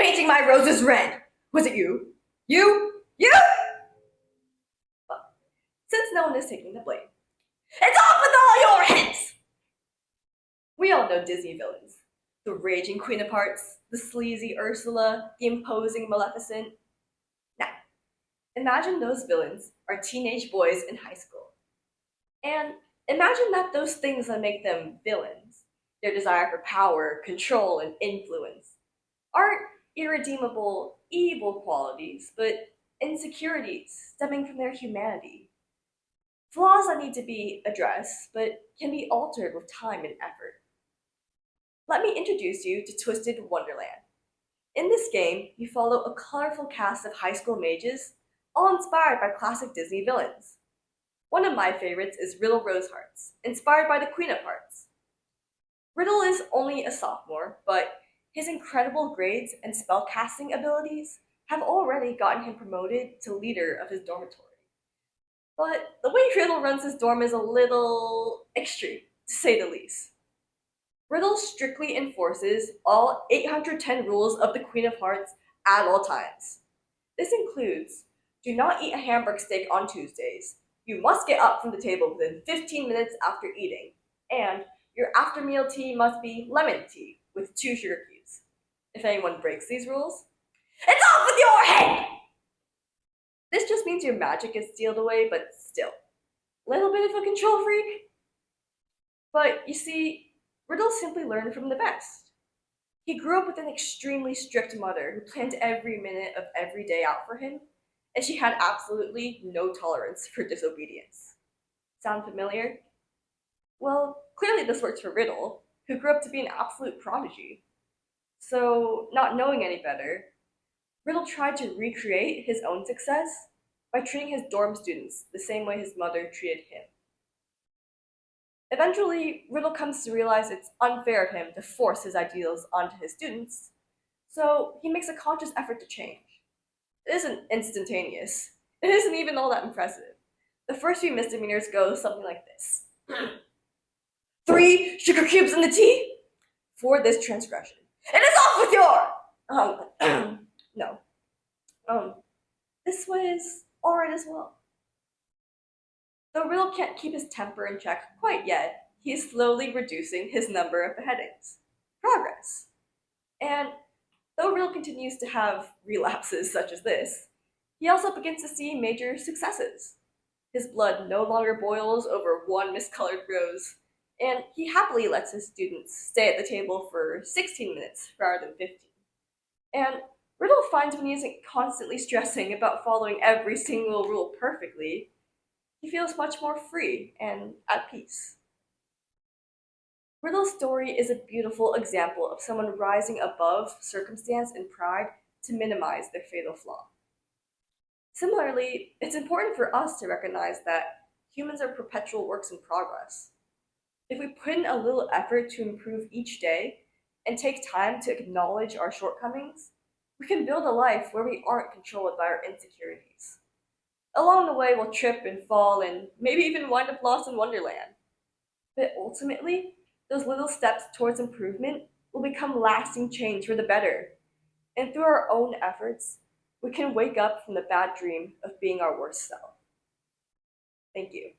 painting my roses red? Was it you? You? But since no one is taking the blame, it's off with all your heads! We all know Disney villains. The raging Queen of Hearts, the sleazy Ursula, the imposing Maleficent. Now, imagine those villains are teenage boys in high school. And imagine that those things that make them villains, their desire for power, control, and influence, aren't irredeemable evil qualities, but insecurities stemming from their humanity. Flaws that need to be addressed, but can be altered with time and effort. Let me introduce you to Twisted Wonderland. In this game, you follow a colorful cast of high school mages, all inspired by classic Disney villains. One of my favorites is Riddle Rosehearts, inspired by the Queen of Hearts. Riddle is only a sophomore, but his incredible grades and spellcasting abilities have already gotten him promoted to leader of his dormitory. But the way Riddle runs his dorm is a little extreme, to say the least. Riddle strictly enforces all 810 rules of the Queen of Hearts at all times. This includes do not eat a hamburger steak on Tuesdays, you must get up from the table within 15 minutes after eating, and your after meal tea must be lemon tea with 2 sugar cubes. If anyone breaks these rules, it's off with your head! This just means your magic is sealed away, but still, little bit of a control freak. But you see, Riddle simply learned from the best. He grew up with an extremely strict mother who planned every minute of every day out for him, and she had absolutely no tolerance for disobedience. Sound familiar? Well, clearly this works for Riddle, who grew up to be an absolute prodigy. So, not knowing any better, Riddle tried to recreate his own success by treating his dorm students the same way his mother treated him. Eventually, Riddle comes to realize it's unfair of him to force his ideals onto his students, so he makes a conscious effort to change. It isn't instantaneous. It isn't even all that impressive. The first few misdemeanors go something like this. 3 sugar cubes in the tea? For this transgression. It is off with your... no. This was alright as well. Though Riddle can't keep his temper in check quite yet, he's slowly reducing his number of beheadings. Progress. And though Riddle continues to have relapses such as this, he also begins to see major successes. His blood no longer boils over 1 miscolored rose, and he happily lets his students stay at the table for 16 minutes rather than 15. And Riddle finds when he isn't constantly stressing about following every single rule perfectly, he feels much more free and at peace. Riddle's story is a beautiful example of someone rising above circumstance and pride to minimize their fatal flaw. Similarly, it's important for us to recognize that humans are perpetual works in progress. If we put in a little effort to improve each day and take time to acknowledge our shortcomings, we can build a life where we aren't controlled by our insecurities. Along the way, we'll trip and fall and maybe even wind up lost in Wonderland. But ultimately, those little steps towards improvement will become lasting change for the better. And through our own efforts, we can wake up from the bad dream of being our worst self. Thank you.